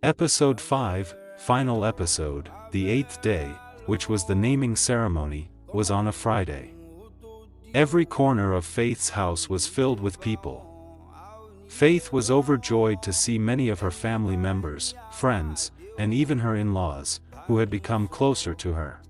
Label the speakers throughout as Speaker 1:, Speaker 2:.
Speaker 1: Episode 5, final episode, the 8th day, which was the naming ceremony, was on a Friday. Every corner of Faith's house was filled with people. Faith was overjoyed to see many of her family members, friends, and even her in-laws, who had become closer to her.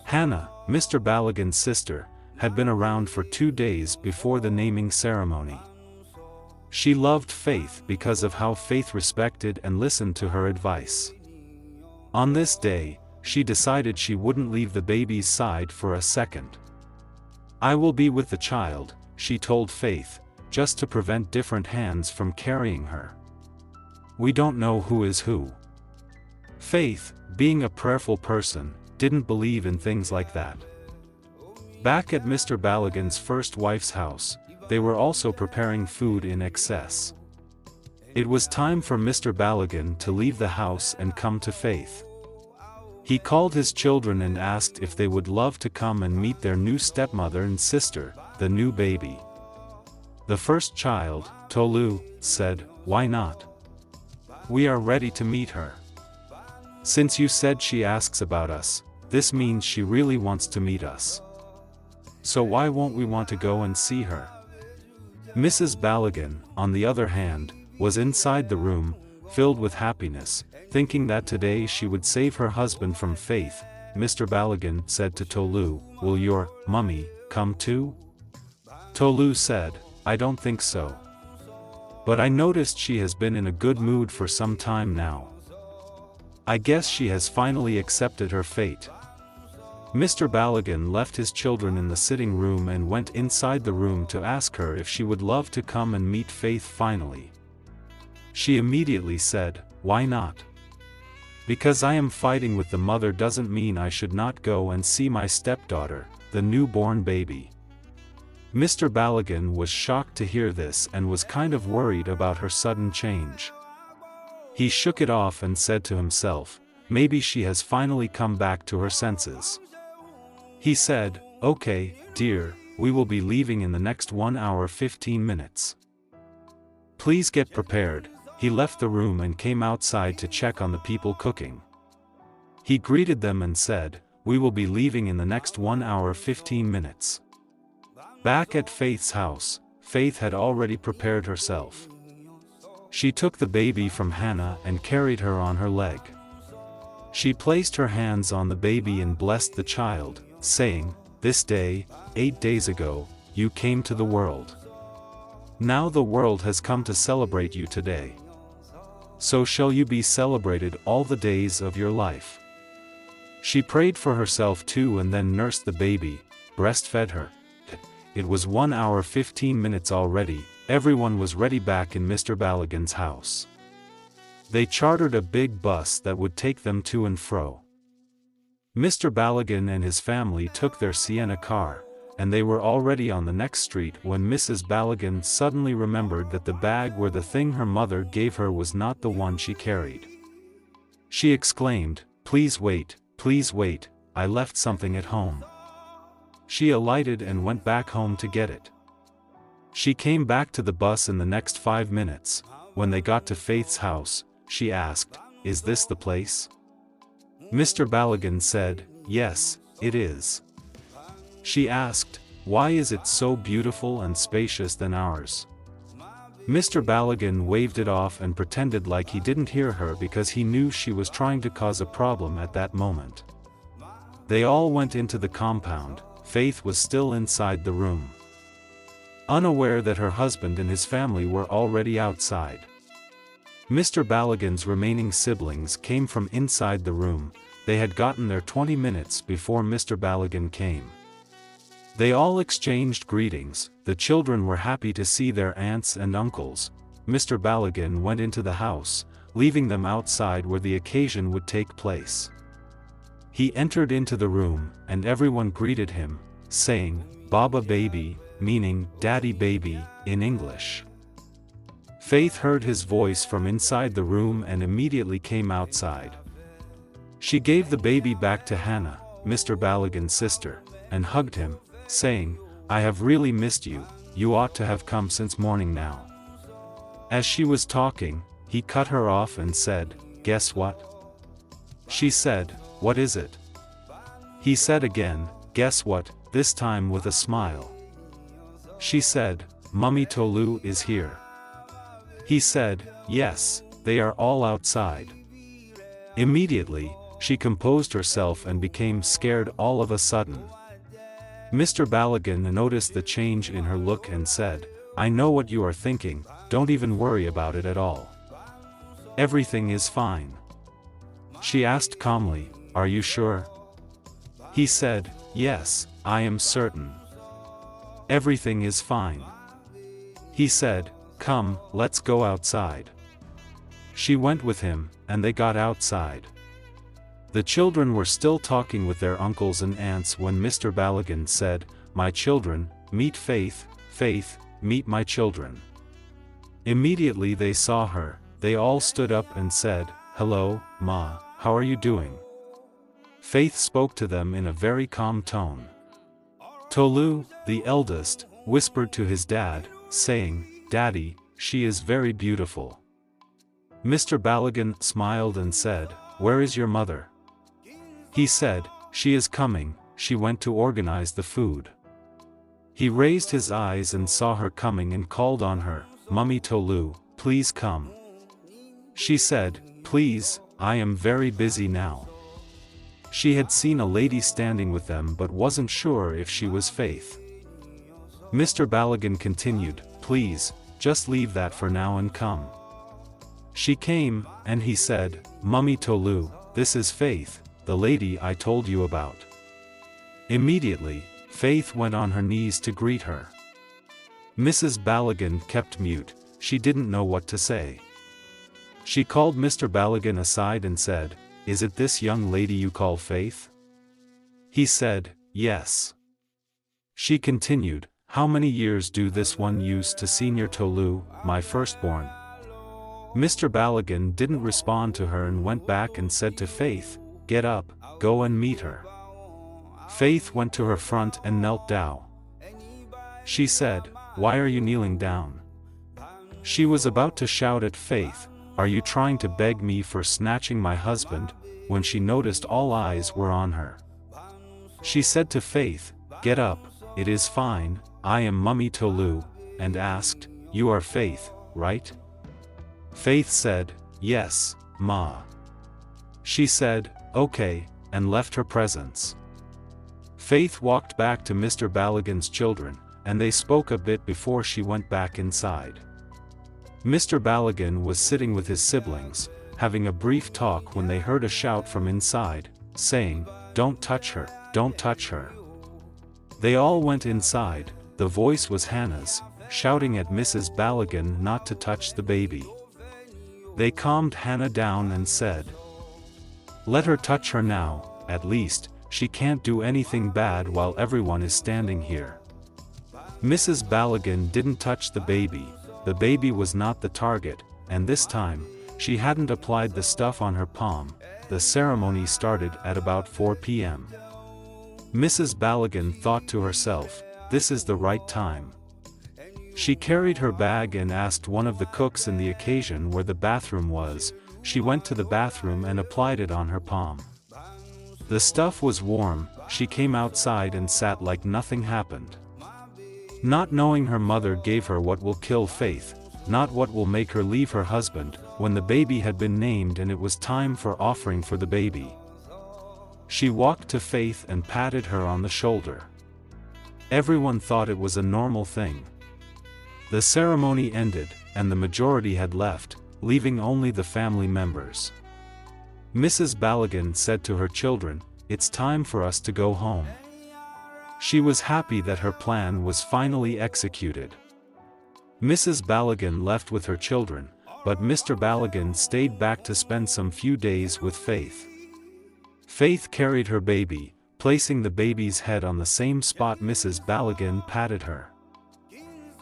Speaker 1: Hannah, Mr. Balogun's sister, had been around for 2 days before the naming ceremony. She loved Faith because of how Faith respected and listened to her advice. On this day, she decided she wouldn't leave the baby's side for a second. "I will be with the child," she told Faith, just to prevent different hands from carrying her. "We don't know who is who." Faith, being a prayerful person, didn't believe in things like that. Back at Mr. Balogun's first wife's house, they were also preparing food in excess. It was time for Mr. Balogun to leave the house and come to Faith. He called his children and asked if they would love to come and meet their new stepmother and sister, the new baby. The first child, Tolu, said, "Why not? We are ready to meet her. Since you said she asks about us, this means she really wants to meet us. So why won't we want to go and see her?" Mrs. Balogun, on the other hand, was inside the room, filled with happiness, thinking that today she would save her husband from Faith. Mr. Balogun said to Tolu, "Will your mummy come too?" Tolu said, "I don't think so. But I noticed she has been in a good mood for some time now. I guess she has finally accepted her fate." Mr. Balogun left his children in the sitting room and went inside the room to ask her if she would love to come and meet Faith finally. She immediately said, "Why not? Because I am fighting with the mother doesn't mean I should not go and see my stepdaughter, the newborn baby." Mr. Balogun was shocked to hear this and was kind of worried about her sudden change. He shook it off and said to himself, maybe she has finally come back to her senses. He said, "Okay, dear, we will be leaving in the next 1 hour 15 minutes. Please get prepared." He left the room and came outside to check on the people cooking. He greeted them and said, "We will be leaving in the next 1 hour 15 minutes. Back at Faith's house, Faith had already prepared herself. She took the baby from Hannah and carried her on her leg. She placed her hands on the baby and blessed the child, saying, "This day, 8 days ago, you came to the world. Now the world has come to celebrate you today. So shall you be celebrated all the days of your life." She prayed for herself too and then nursed the baby, breastfed her. It was 1 hour 15 minutes already. Everyone was ready back in Mr. Balogun's house. They chartered a big bus that would take them to and fro. Mr. Balogun and his family took their Sienna car, and they were already on the next street when Mrs. Balogun suddenly remembered that the bag where the thing her mother gave her was not the one she carried. She exclaimed, please wait, I left something at home." She alighted and went back home to get it. She came back to the bus in the next 5 minutes. When they got to Faith's house, she asked, "Is this the place?" Mr. Balogun said, "Yes, it is." She asked, "Why is it so beautiful and spacious than ours?" Mr. Balogun waved it off and pretended like he didn't hear her because he knew she was trying to cause a problem at that moment. They all went into the compound. Faith was still inside the room, unaware that her husband and his family were already outside. Mr. Balogun's remaining siblings came from inside the room. They had gotten there 20 minutes before Mr. Balogun came. They all exchanged greetings. The children were happy to see their aunts and uncles. Mr. Balogun went into the house, leaving them outside where the occasion would take place. He entered into the room, and everyone greeted him, saying, "Baba baby," meaning "Daddy baby," in English. Faith heard his voice from inside the room and immediately came outside. She gave the baby back to Hannah, Mr. Balogun's sister, and hugged him, saying, "I have really missed you, you ought to have come since morning now." As she was talking, he cut her off and said, "Guess what?" She said, "What is it?" He said again, "Guess what," this time with a smile. She said, "Mummy Tolu is here." He said, "Yes, they are all outside." Immediately, she composed herself and became scared all of a sudden. Mr. Balogun noticed the change in her look and said, "I know what you are thinking, don't even worry about it at all. Everything is fine." She asked calmly, "Are you sure?" He said, "Yes, I am certain. Everything is fine." He said, "Come, let's go outside." She went with him, and they got outside. The children were still talking with their uncles and aunts when Mr. Balogun said, "My children, meet Faith, Faith, meet my children." Immediately they saw her, they all stood up and said, "Hello, Ma, how are you doing?" Faith spoke to them in a very calm tone. Tolu, the eldest, whispered to his dad, saying, "Daddy, she is very beautiful." Mr. Balogun smiled and said, "Where is your mother?" He said, "She is coming, she went to organize the food." He raised his eyes and saw her coming and called on her, "Mummy Tolu, please come." She said, "Please, I am very busy now." She had seen a lady standing with them but wasn't sure if she was Faith. Mr. Balogun continued, "Please, just leave that for now and come." She came, and he said, "Mummy Tolu, this is Faith, the lady I told you about." Immediately, Faith went on her knees to greet her. Mrs. Balogun kept mute, she didn't know what to say. She called Mr. Balogun aside and said, "Is it this young lady you call Faith?" He said, "Yes." She continued, "How many years do this one use to Senior Tolu, my firstborn?" Mr. Balogun didn't respond to her and went back and said to Faith, "Get up, go and meet her." Faith went to her front and knelt down. She said, "Why are you kneeling down?" She was about to shout at Faith, "Are you trying to beg me for snatching my husband?" when she noticed all eyes were on her. She said to Faith, "Get up, it is fine, I am Mummy Tolu," and asked, "You are Faith, right?" Faith said, "Yes, Ma." She said, "Okay," and left her presence. Faith walked back to Mr. Balogun's children, and they spoke a bit before she went back inside. Mr. Balogun was sitting with his siblings, having a brief talk when they heard a shout from inside, saying, "Don't touch her, don't touch her." They all went inside, the voice was Hannah's, shouting at Mrs. Balogun not to touch the baby. They calmed Hannah down and said, "Let her touch her now, at least, she can't do anything bad while everyone is standing here." Mrs. Balogun didn't touch the baby was not the target, and this time, she hadn't applied the stuff on her palm. The ceremony started at about 4 p.m. Mrs. Balogun thought to herself, "This is the right time." She carried her bag and asked one of the cooks in the occasion where the bathroom was. She went to the bathroom and applied it on her palm. The stuff was warm, she came outside and sat like nothing happened. Not knowing her mother gave her what will kill Faith, not what will make her leave her husband, when the baby had been named and it was time for offering for the baby. She walked to Faith and patted her on the shoulder. Everyone thought it was a normal thing. The ceremony ended, and the majority had left, leaving only the family members. Mrs. Balogun said to her children, "It's time for us to go home." She was happy that her plan was finally executed. Mrs. Balogun left with her children, but Mr. Balogun stayed back to spend some few days with Faith. Faith carried her baby, placing the baby's head on the same spot Mrs. Balogun patted her.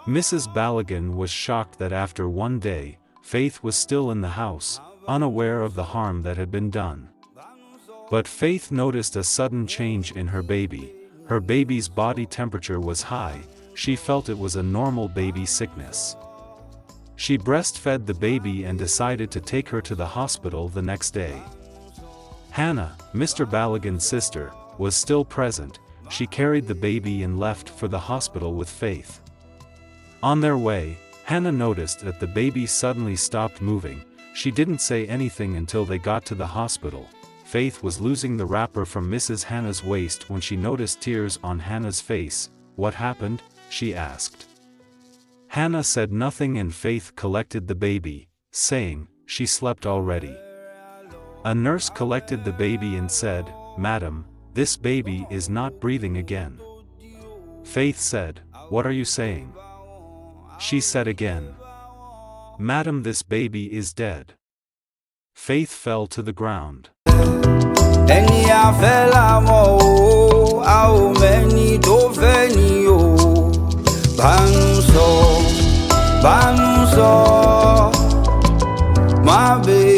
Speaker 1: Mrs. Balogun was shocked that after one day, Faith was still in the house, unaware of the harm that had been done. But Faith noticed a sudden change in her baby. Her baby's body temperature was high, she felt it was a normal baby sickness. She breastfed the baby and decided to take her to the hospital the next day. Hannah, Mr. Balogun's sister, was still present. She carried the baby and left for the hospital with Faith. On their way, Hannah noticed that the baby suddenly stopped moving. She didn't say anything until they got to the hospital. Faith was losing the wrapper from Mrs. Hannah's waist when she noticed tears on Hannah's face. "What happened?" she asked. Hannah said nothing and Faith collected the baby, saying, "She slept already." A nurse collected the baby and said, "Madam, this baby is not breathing again." Faith said, "What are you saying?" She said again, "Madam, this baby is dead." Faith fell to the ground.
Speaker 2: My baby.